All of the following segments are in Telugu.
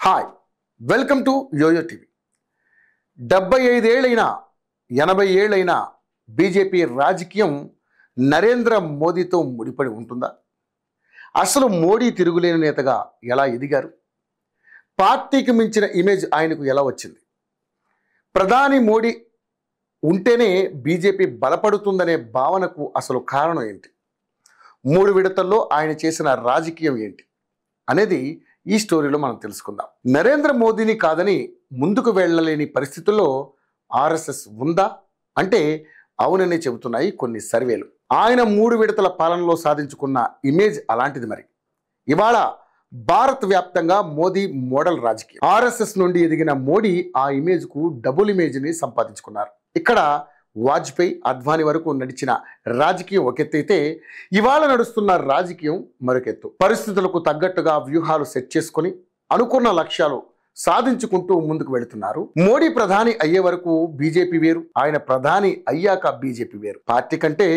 Hi welcome to YoYo TV. 75 ఏళ్ళైనా 80 ఏళ్ళైనా బీజేపీ రాజకీయం నరేంద్ర మోదీతో ముడిపడి ఉంటుందా? అసలు మోడీ తిరుగులేని నేతగా ఎలా ఎదిగారు? పార్టీకి మించిన ఇమేజ్ ఆయనకు ఎలా వచ్చింది? ప్రధాని మోడీ ఉంటేనే బీజేపీ బలపడుతుందనే భావనకు అసలు కారణం ఏంటి? 3 విడతల్లో ఆయన చేసిన రాజకీయం ఏంటి అనేది ఈ స్టోరీలో మనం తెలుసుకుందాం. నరేంద్ర మోదీని కాదని ముందుకు వెళ్ళలేని పరిస్థితుల్లో ఆర్ఎస్ఎస్ ఉందా అంటే అవుననే చెబుతున్నాయి కొన్ని సర్వేలు. ఆయన 3 విడతల పాలనలో సాధించుకున్న ఇమేజ్ అలాంటిది. మరి ఇవాళ భారత్ వ్యాప్తంగా మోదీ మోడల్ రాజకీయం. ఆర్ఎస్ఎస్ నుండి ఎదిగిన మోడీ ఆ ఇమేజ్కు డబుల్ ఇమేజ్ని సంపాదించుకున్నారు. ఇక్కడ వాజ్పేయి, అద్వానీ వరకు నడిచిన రాజకీయం ఒకెత్తైతే ఇవాళ నడుస్తున్న రాజకీయం మరొకెత్తు. పరిస్థితులకు తగ్గట్టుగా వ్యూహాలు సెట్ చేసుకొని అనుకున్న లక్ష్యాలు సాధించుకుంటూ ముందుకు వెళుతున్నారు. మోడీ ప్రధాని అయ్యే వరకు బీజేపీ వేరు, ఆయన ప్రధాని అయ్యాక బీజేపీ వేరు. పార్టీ కంటే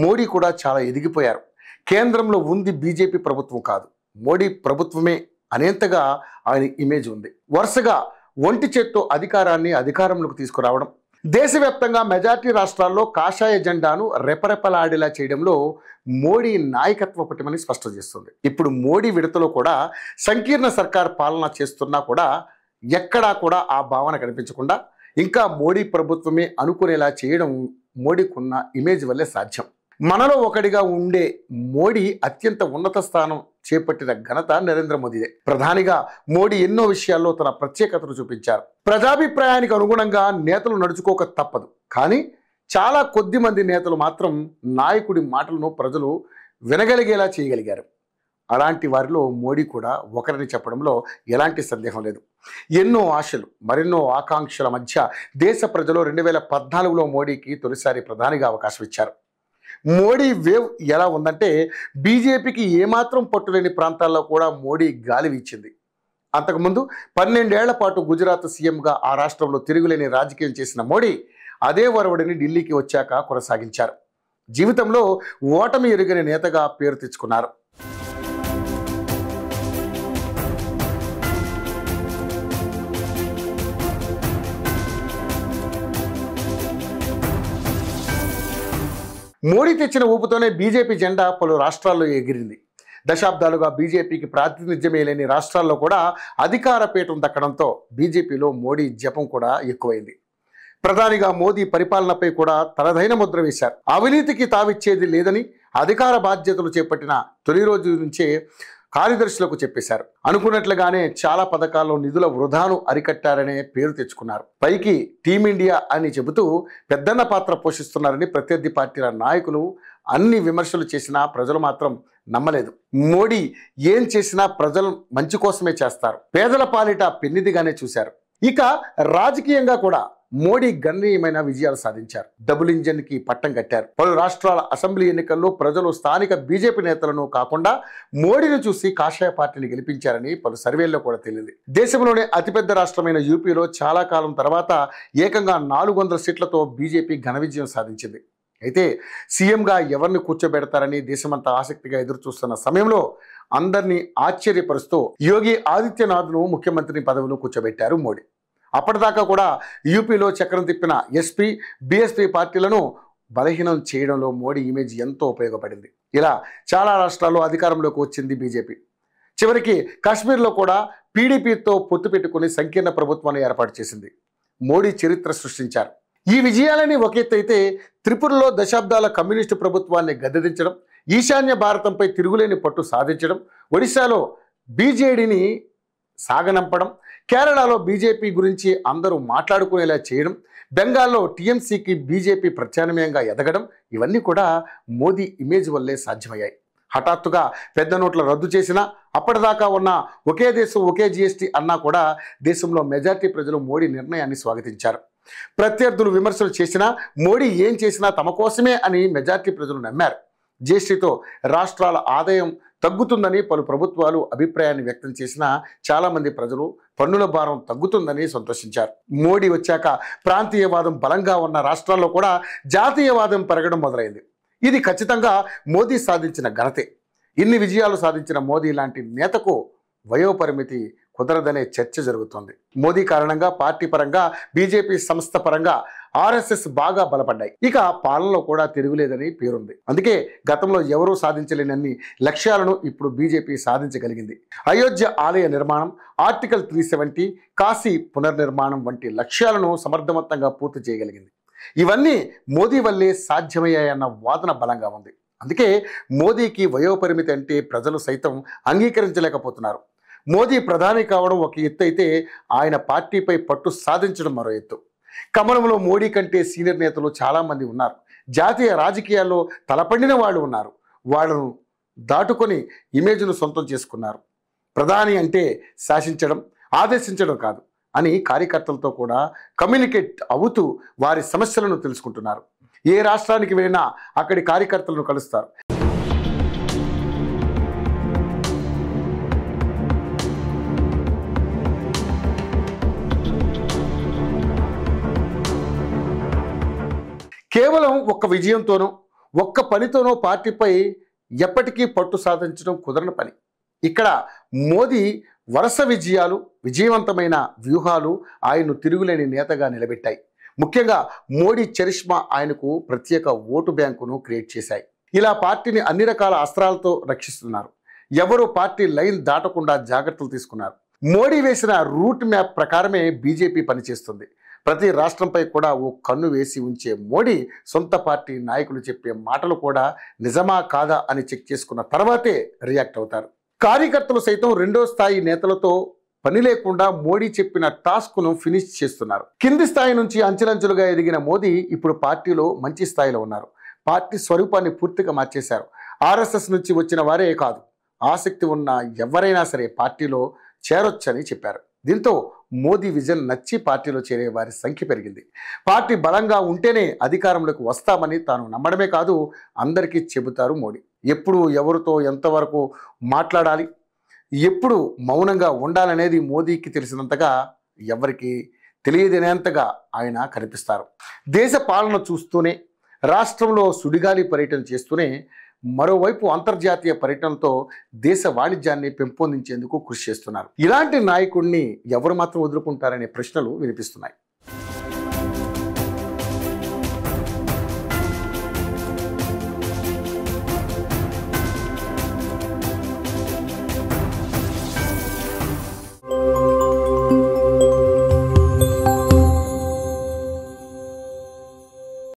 మోడీ కూడా చాలా ఎదిగిపోయారు. కేంద్రంలో ఉంది బీజేపీ ప్రభుత్వం కాదు, మోడీ ప్రభుత్వమే అనేంతగా ఆయన ఇమేజ్ ఉంది. వరుసగా ఒంటి చేత్తో అధికారంలోకి తీసుకురావడం, దేశవ్యాప్తంగా మెజార్టీ రాష్ట్రాల్లో కాషాయ జెండాను రెపరెపలాడేలా చేయడంలో మోడీ నాయకత్వ పటిమని స్పష్టం చేస్తుంది. ఇప్పుడు మోడీ విడతలో కూడా సంకీర్ణ సర్కార్ పాలన చేస్తున్నా కూడా ఎక్కడా కూడా ఆ భావన కనిపించకుండా ఇంకా మోడీ ప్రభుత్వమే అనుకునేలా చేయడం మోడీకున్న ఇమేజ్ వల్లే సాధ్యం. మనలో ఒకడిగా ఉండే మోడీ అత్యంత ఉన్నత స్థానం చేపట్టిన ఘనత నరేంద్ర మోదీదే. ప్రధానిగా మోడీ ఎన్నో విషయాల్లో తన ప్రత్యేకతను చూపించారు. ప్రజాభిప్రాయానికి అనుగుణంగా నేతలు నడుచుకోక తప్పదు. కానీ చాలా కొద్ది మంది నేతలు మాత్రం నాయకుడి మాటలను ప్రజలు వినగలిగేలా చేయగలిగారు. అలాంటి వారిలో మోడీ కూడా ఒకరిని చెప్పడంలో ఎలాంటి సందేహం లేదు. ఎన్నో ఆశలు, మరెన్నో ఆకాంక్షల మధ్య దేశ ప్రజలు 2014లో మోడీకి తొలిసారి ప్రధానిగా అవకాశం ఇచ్చారు. మోడీ వేవ్ ఎలా ఉందంటే బీజేపీకి ఏమాత్రం పట్టులేని ప్రాంతాల్లో కూడా మోడీ గాలి వీచింది. అంతకుముందు 12 ఏళ్ల పాటు గుజరాత్ సీఎంగా ఆ రాష్ట్రంలో తిరుగులేని రాజకీయం చేసిన మోడీ అదే వరవడిని ఢిల్లీకి వచ్చాక కొనసాగించారు. జీవితంలో ఓటమి ఎరుగని నేతగా పేరు తెచ్చుకున్నారు. మోడీ తెచ్చిన ఊపుతోనే బీజేపీ జెండా పలు రాష్ట్రాల్లో ఎగిరింది. దశాబ్దాలుగా బీజేపీకి ప్రాతినిధ్యమే లేని రాష్ట్రాల్లో కూడా అధికార పీఠం దక్కడంతో బీజేపీలో మోడీ జపం కూడా ఎక్కువైంది. ప్రధానిగా మోదీ పరిపాలనపై కూడా తనదైన ముద్ర వేశారు. అవినీతికి తావిచ్చేది లేదని అధికార బాధ్యతలు చేపట్టిన తొలి రోజు నుంచే కార్యదర్శులకు చెప్పేశారు. అనుకున్నట్లుగానే చాలా పథకాల్లో నిధుల వృధాను అరికట్టారనే పేరు తెచ్చుకున్నారు. పైకి టీమిండియా అని చెబుతూ పెద్దన్న పాత్ర పోషిస్తున్నారని ప్రత్యర్థి పార్టీల నాయకులు అన్ని విమర్శలు చేసినా ప్రజలు మాత్రం నమ్మలేదు. మోడీ ఏం చేసినా ప్రజలు మంచి కోసమే చేస్తారు, పేదల పాలిట పెన్నిదిగానే చూశారు. ఇక రాజకీయంగా కూడా మోడీ గణనీయమైన విజయాలు సాధించారు. డబుల్ ఇంజన్ కి పట్టం కట్టారు. పలు రాష్ట్రాల అసెంబ్లీ ఎన్నికల్లో ప్రజలు స్థానిక బీజేపీ నేతలను కాకుండా మోడీని చూసి కాషాయ పార్టీని గెలిపించారని పలు సర్వేల్లో కూడా తేలింది. దేశంలోనే అతిపెద్ద రాష్ట్రమైన యూపీలో చాలా కాలం తర్వాత ఏకంగా 400 సీట్లతో బీజేపీ ఘన విజయం సాధించింది. అయితే సీఎంగా ఎవరిని కూర్చోబెడతారని దేశమంతా ఆసక్తిగా ఎదురు చూస్తున్న సమయంలో అందరినీ ఆశ్చర్యపరుస్తూ యోగి ఆదిత్యనాథ్ను ముఖ్యమంత్రి పదవిలో కూర్చోబెట్టారు మోడీ. అప్పటిదాకా కూడా యూపీలో చక్రం తిప్పిన ఎస్పీ, బీఎస్పీ పార్టీలను బలహీనం చేయడంలో మోడీ ఇమేజ్ ఎంతో ఉపయోగపడింది. ఇలా చాలా రాష్ట్రాల్లో అధికారంలోకి వచ్చింది బీజేపీ. చివరికి కాశ్మీర్లో కూడా పీడీపీతో పొత్తు పెట్టుకుని సంకీర్ణ ప్రభుత్వాన్ని ఏర్పాటు చేసింది. మోడీ చరిత్ర సృష్టించారు. ఈ విజయాలని ఒకెత్తైతే త్రిపురలో దశాబ్దాల కమ్యూనిస్టు ప్రభుత్వాన్ని గద్దెదించడం, ఈశాన్య భారతంపై తిరుగులేని పట్టు సాధించడం, ఒడిశాలో బీజేడీని సాగనంపడం, కేరళలో బీజేపీ గురించి అందరూ మాట్లాడుకునేలా చేయడం, బెంగాల్లో టీఎంసీకి బీజేపీ ప్రత్యామ్నాయంగా ఎదగడం, ఇవన్నీ కూడా మోదీ ఇమేజ్ వల్లే సాధ్యమయ్యాయి. హఠాత్తుగా పెద్ద నోట్ల రద్దు చేసినా, అప్పటిదాకా ఉన్న ఒకే దేశం ఒకే జీఎస్టీ అన్నా కూడా దేశంలో మెజార్టీ ప్రజలు మోడీ నిర్ణయాన్ని స్వాగతించారు. ప్రత్యర్థులు విమర్శలు చేసినా మోడీ ఏం చేసినా తమ కోసమే అని మెజార్టీ ప్రజలు నమ్మారు. జీఎస్టీతో రాష్ట్రాల ఆదాయం తగ్గుతుందని పలు ప్రభుత్వాలు అభిప్రాయాన్ని వ్యక్తం చేసినా చాలామంది ప్రజలు పన్నుల భారం తగ్గుతుందని సంతోషించారు. మోడీ వచ్చాక ప్రాంతీయవాదం బలంగా ఉన్న రాష్ట్రాల్లో కూడా జాతీయవాదం పెరగడం మొదలైంది. ఇది ఖచ్చితంగా మోదీ సాధించిన ఘనతే. ఇన్ని విజయాలు సాధించిన మోదీ లాంటి నేతకు వయోపరిమితి కుదరదనే చర్చ జరుగుతోంది. మోదీ కారణంగా పార్టీ పరంగా, బీజేపీ సంస్థ పరంగా ఆర్ఎస్ఎస్ బాగా బలపడ్డాయి. ఇక పాలనలో కూడా తిరుగులేదని పేరుంది. అందుకే గతంలో ఎవరూ సాధించలేనన్ని లక్ష్యాలను ఇప్పుడు బీజేపీ సాధించగలిగింది. అయోధ్య ఆలయ నిర్మాణం, ఆర్టికల్ 370, కాశీ పునర్నిర్మాణం వంటి లక్ష్యాలను సమర్థవంతంగా పూర్తి చేయగలిగింది. ఇవన్నీ మోదీ వల్లే సాధ్యమయ్యాయన్న వాదన బలంగా ఉంది. అందుకే మోదీకి వయోపరిమితి అంటే ప్రజలు సైతం అంగీకరించలేకపోతున్నారు. మోదీ ప్రధాని కావడం ఒక ఎత్తు అయితే, ఆయన పార్టీపై పట్టు సాధించడం మరో ఎత్తు. కమలంలో మోడీ కంటే సీనియర్ నేతలు చాలామంది ఉన్నారు. జాతీయ రాజకీయాల్లో తలపండిన వాళ్ళు ఉన్నారు. వాళ్ళను దాటుకొని ఇమేజ్ను సొంతం చేసుకున్నారు. ప్రధాని అంటే శాసించడం, ఆదేశించడం కాదు అని కార్యకర్తలతో కూడా కమ్యూనికేట్ అవుతూ వారి సమస్యలను తెలుసుకుంటున్నారు. ఏ రాష్ట్రానికి వెళ్ళినా అక్కడి కార్యకర్తలను కలుస్తారు. కేవలం ఒక్క విజయంతోనో, ఒక్క పనితోనో పార్టీపై ఎప్పటికీ పట్టు సాధించడం కుదరని పని. ఇక్కడ మోదీ వరుస విజయాలు, విజయవంతమైన వ్యూహాలు ఆయన్ను తిరుగులేని నేతగా నిలబెట్టాయి. ముఖ్యంగా మోడీ చరిష్మా ఆయనకు ప్రత్యేక ఓటు బ్యాంకును క్రియేట్ చేశాయి. ఇలా పార్టీని అన్ని రకాల అస్త్రాలతో రక్షిస్తున్నారు. ఎవరు పార్టీ లైన్ దాటకుండా జాగ్రత్తలు తీసుకున్నారు. మోడీ వేసిన రూట్ మ్యాప్ ప్రకారమే బీజేపీ పనిచేస్తుంది. ప్రతి రాష్ట్రంపై కూడా ఓ కన్ను వేసి ఉంచే మోడీ సొంత పార్టీ నాయకులు చెప్పే మాటలు కూడా నిజమా కాదా అని చెక్ చేసుకున్న తర్వాతే రియాక్ట్ అవుతారు. కార్యకర్తలు సైతం రెండో స్థాయి నేతలతో పని లేకుండా మోడీ చెప్పిన టాస్క్ను ఫినిష్ చేస్తున్నారు. కింది స్థాయి నుంచి అంచెలంచెలుగా ఎదిగిన మోదీ ఇప్పుడు పార్టీలో మంచి స్థాయిలో ఉన్నారు. పార్టీ స్వరూపాన్ని పూర్తిగా మార్చేశారు. ఆర్ఎస్ఎస్ నుంచి వచ్చిన వారే కాదు, ఆసక్తి ఉన్న ఎవరైనా సరే పార్టీలో చేరొచ్చని చెప్పారు. దీంతో మోదీ విజన్ నచ్చి పార్టీలో చేరే వారి సంఖ్య పెరిగింది. పార్టీ బలంగా ఉంటేనే అధికారంలోకి వస్తామని తాను నమ్మడమే కాదు, అందరికీ చెబుతారు మోడీ. ఎప్పుడు ఎవరితో ఎంతవరకు మాట్లాడాలి, ఎప్పుడు మౌనంగా ఉండాలనేది మోదీకి తెలిసినంతగా ఎవరికి తెలియదనేంతగా ఆయన కనిపిస్తారు. దేశ పాలన చూస్తూనే, రాష్ట్రంలో సుడిగాలి పర్యటన చేస్తూనే, మరోవైపు అంతర్జాతీయ పర్యటనతో దేశ వాణిజ్యాన్ని పెంపొందించేందుకు కృషి చేస్తున్నారు. ఇలాంటి నాయకుడిని ఎవరు మాత్రం వదులుకుంటారనే ప్రశ్నలు వినిపిస్తున్నాయి.